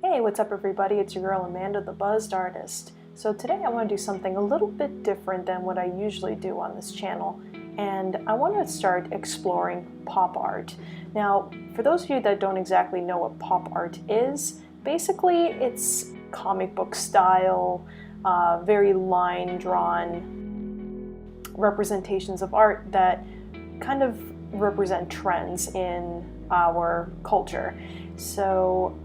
Hey, what's up everybody? It's your girl Amanda, the Buzzed Artist. So today I want to do something a little bit different than what I usually do on this channel, and I want to start exploring pop art. Now, for those of you that don't exactly know what pop art is, basically it's comic book style, very line-drawn representations of art that kind of represent trends in our culture. So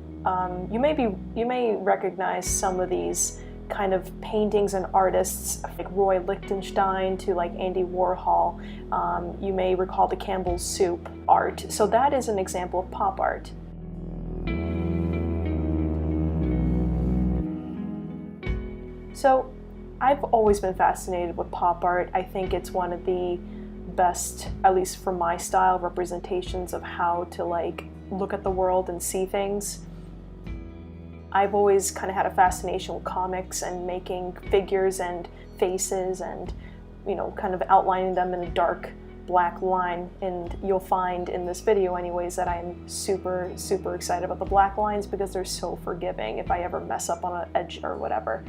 you may recognize some of these kind of paintings and artists like Roy Lichtenstein to like Andy Warhol. You may recall the Campbell's Soup art. So that is an example of pop art. So I've always been fascinated with pop art. I think it's one of the best, at least for my style, representations of how to like look at the world and see things. I've always kind of had a fascination with comics and making figures and faces and, you know, kind of outlining them in a dark black line. And you'll find in this video anyways that I'm super excited about the black lines because they're so forgiving if I ever mess up on an edge or whatever.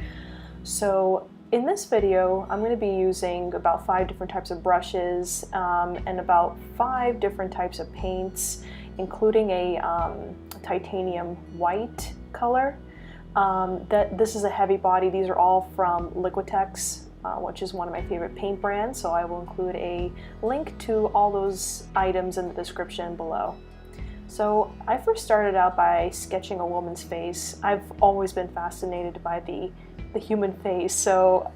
So in this video, I'm going to be using about 5 different types of brushes and about 5 different types of paints, including a titanium white color. This is a heavy body. These are all from Liquitex, which is one of my favorite paint brands, so I will include a link to all those items in the description below. So I first started out by sketching a woman's face. I've always been fascinated by the human face, so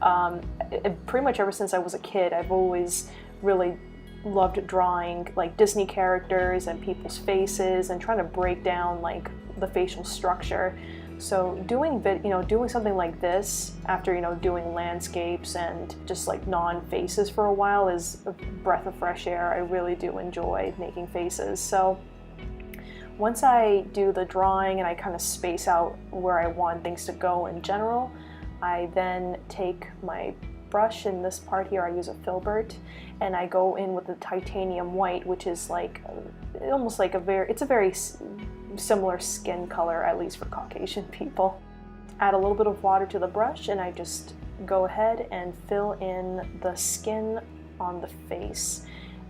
pretty much ever since I was a kid, I've always really loved drawing like Disney characters and people's faces and trying to break down like the facial structure. So doing something like this after doing landscapes and just like non-faces for a while is a breath of fresh air. I really do enjoy making faces. So once I do the drawing and I kind of space out where I want things to go in general, I then take my brush. In this part here I use a filbert, and I go in with the titanium white, which is like almost like it's a very similar skin color, at least for Caucasian people. Add a little bit of water to the brush and I just go ahead and fill in the skin on the face.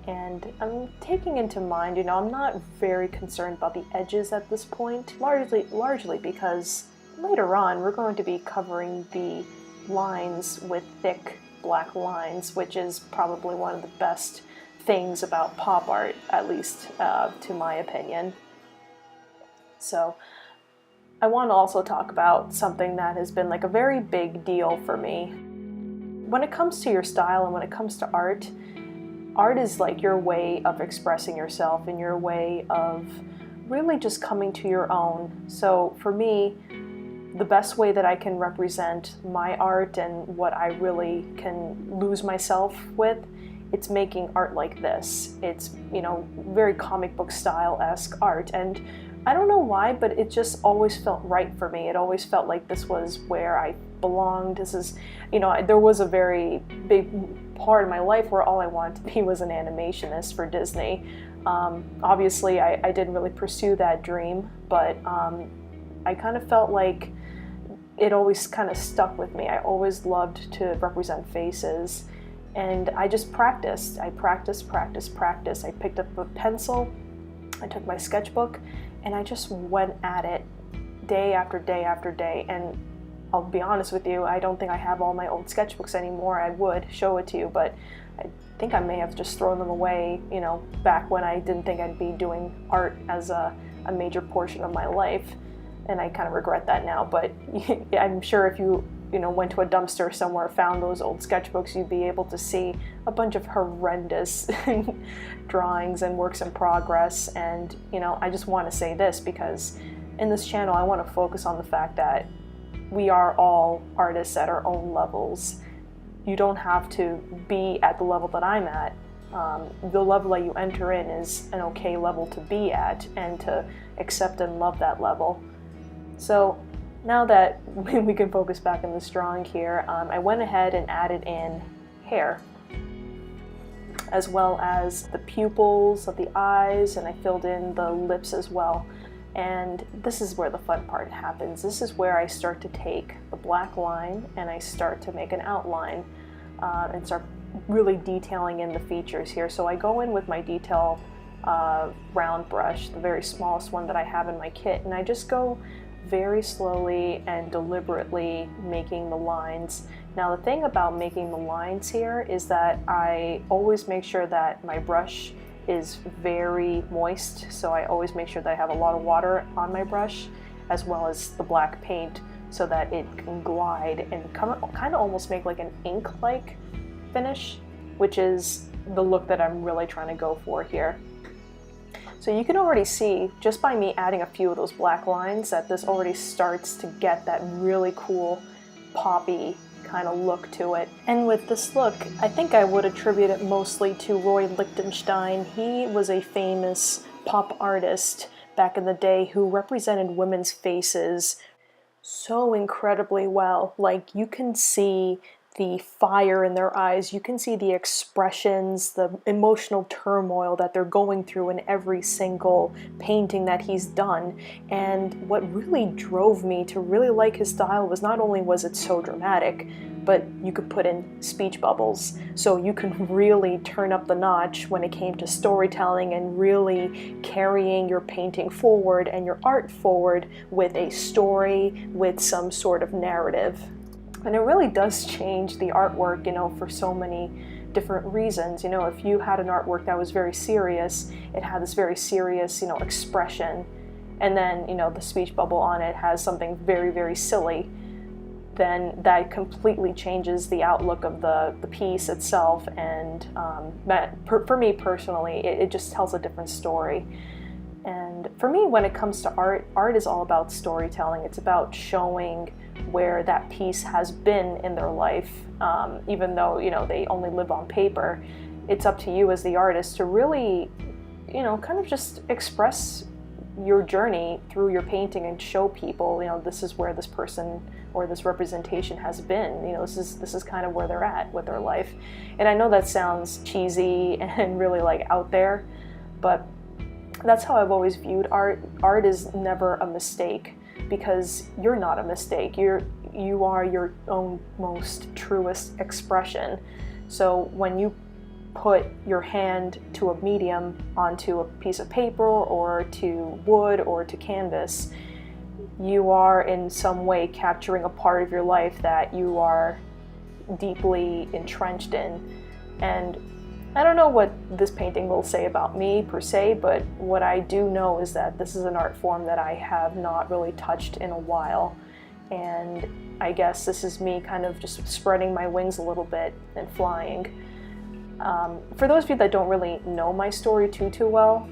And I'm taking into mind, I'm not very concerned about the edges at this point, largely because later on we're going to be covering the lines with thick black lines, which is probably one of the best things about pop art, at least to my opinion. So I want to also talk about something that has been like a very big deal for me. When it comes to your style and when it comes to art, art is like your way of expressing yourself and your way of really just coming to your own. So for me, the best way that I can represent my art and what I really can lose myself with, it's making art like this. It's, very comic book style-esque art, and I don't know why, but it just always felt right for me. It always felt like this was where I belonged. This is, there was a very big part of my life where all I wanted to be was an animationist for Disney. Obviously, I didn't really pursue that dream, but I kind of felt like it always kind of stuck with me. I always loved to represent faces, and I just practiced. I practiced. I picked up a pencil, I took my sketchbook, and I just went at it day after day after day. And I'll be honest with you, I don't think I have all my old sketchbooks anymore. I would show it to you, but I think I may have just thrown them away, back when I didn't think I'd be doing art as a major portion of my life. And I kind of regret that now, but I'm sure if you went to a dumpster somewhere, found those old sketchbooks, you'd be able to see a bunch of horrendous drawings and works in progress. And I just want to say this because in this channel I want to focus on the fact that we are all artists at our own levels. You don't have to be at the level that I'm at. The level that you enter in is an okay level to be at and to accept and love that level. So now that we can focus back on this drawing here, I went ahead and added in hair, as well as the pupils of the eyes, and I filled in the lips as well. And this is where the fun part happens. This is where I start to take the black line and I start to make an outline and start really detailing in the features here. So I go in with my detail round brush, the very smallest one that I have in my kit, and I just go very slowly and deliberately making the lines. Now the thing about making the lines here is that I always make sure that my brush is very moist, so I always make sure that I have a lot of water on my brush as well as the black paint so that it can glide and kind of almost make like an ink-like finish, which is the look that I'm really trying to go for here. So you can already see, just by me adding a few of those black lines, that this already starts to get that really cool poppy kind of look to it. And with this look, I think I would attribute it mostly to Roy Lichtenstein. He was a famous pop artist back in the day who represented women's faces so incredibly well. Like, you can see the fire in their eyes, you can see the expressions, the emotional turmoil that they're going through in every single painting that he's done. And what really drove me to really like his style was not only was it so dramatic, but you could put in speech bubbles. So you can really turn up the notch when it came to storytelling and really carrying your painting forward and your art forward with a story, with some sort of narrative. And it really does change the artwork, you know, for so many different reasons. You know, if you had an artwork that was very serious, it had this very serious, you know, expression, and then, you know, the speech bubble on it has something very, very silly, then that completely changes the outlook of the piece itself. And for me personally, it just tells a different story. And for me, when it comes to art, art is all about storytelling. It's about showing where that piece has been in their life, even though, you know, they only live on paper. It's up to you as the artist to really, you know, kind of just express your journey through your painting and show people, you know, this is where this person or this representation has been. You know, this is kind of where they're at with their life. And I know that sounds cheesy and really like out there, but that's how I've always viewed art. Art is never a mistake, because you're not a mistake. You are your own most truest expression. So when you put your hand to a medium onto a piece of paper or to wood or to canvas, you are in some way capturing a part of your life that you are deeply entrenched in. And I don't know what this painting will say about me per se, but what I do know is that this is an art form that I have not really touched in a while. And I guess this is me kind of just spreading my wings a little bit and flying. For those of you that don't really know my story too well,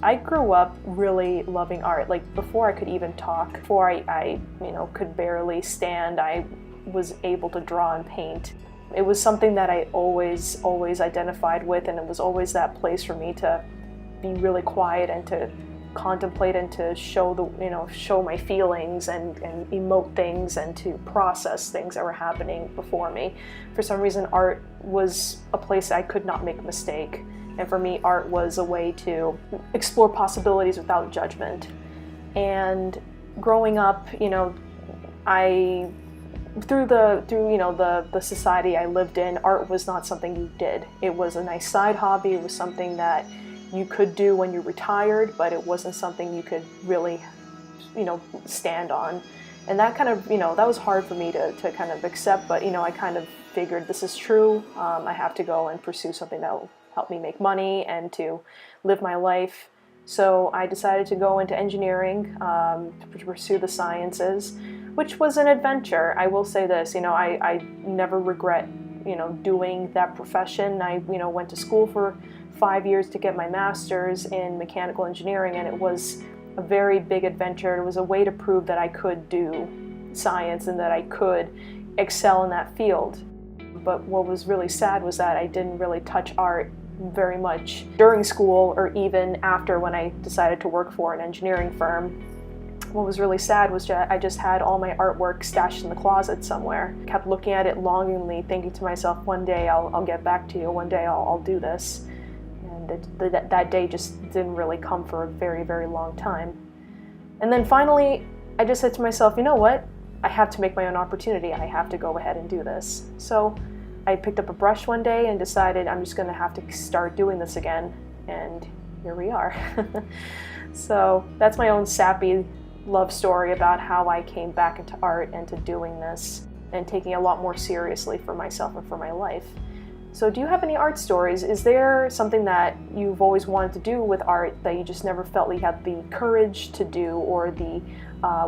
I grew up really loving art. Like, before I could even talk, before I you know, could barely stand, I was able to draw and paint. It was something that I always identified with, and it was always that place for me to be really quiet and to contemplate and to show my feelings and emote things and to process things that were happening before me. For some reason, art was a place I could not make a mistake. And for me, art was a way to explore possibilities without judgment. And growing up, you know, through the society I lived in, art was not something you did. It was a nice side hobby. It was something that you could do when you retired, but it wasn't something you could really, you know, stand on. And that kind of, you know, that was hard for me to kind of accept, but, you know, I kind of figured this is true. I have to go and pursue something that will help me make money and to live my life. So I decided to go into engineering, to pursue the sciences, which was an adventure. I will say this, you know, I never regret, you know, doing that profession. I, you know, went to school for 5 years to get my master's in mechanical engineering, and it was a very big adventure. It was a way to prove that I could do science and that I could excel in that field. But what was really sad was that I didn't really touch art very much during school or even after, when I decided to work for an engineering firm. What was really sad was I just had all my artwork stashed in the closet somewhere. Kept looking at it longingly, thinking to myself, one day I'll get back to you, one day I'll do this. And that day just didn't really come for a very, very long time. And then finally, I just said to myself, you know what? I have to make my own opportunity. I have to go ahead and do this. So I picked up a brush one day and decided I'm just gonna have to start doing this again. And here we are. So that's my own sappy love story about how I came back into art and to doing this and taking it a lot more seriously for myself and for my life. So do you have any art stories? Is there something that you've always wanted to do with art that you just never felt like you had the courage to do or the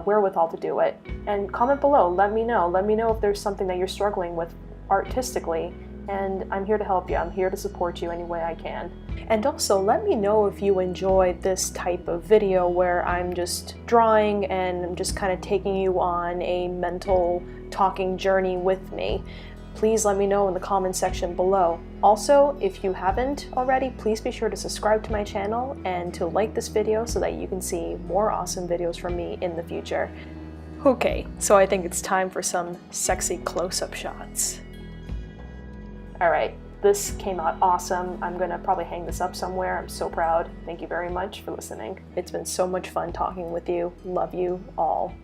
wherewithal to do it? And comment below, let me know. Let me know if there's something that you're struggling with artistically, and I'm here to help you. I'm here to support you any way I can. And also let me know if you enjoy this type of video where I'm just drawing and I'm just kind of taking you on a mental talking journey with me. Please let me know in the comment section below. Also, if you haven't already, please be sure to subscribe to my channel and to like this video so that you can see more awesome videos from me in the future. Okay, so I think it's time for some sexy close-up shots. Alright, this came out awesome. I'm gonna probably hang this up somewhere. I'm so proud. Thank you very much for listening. It's been so much fun talking with you. Love you all.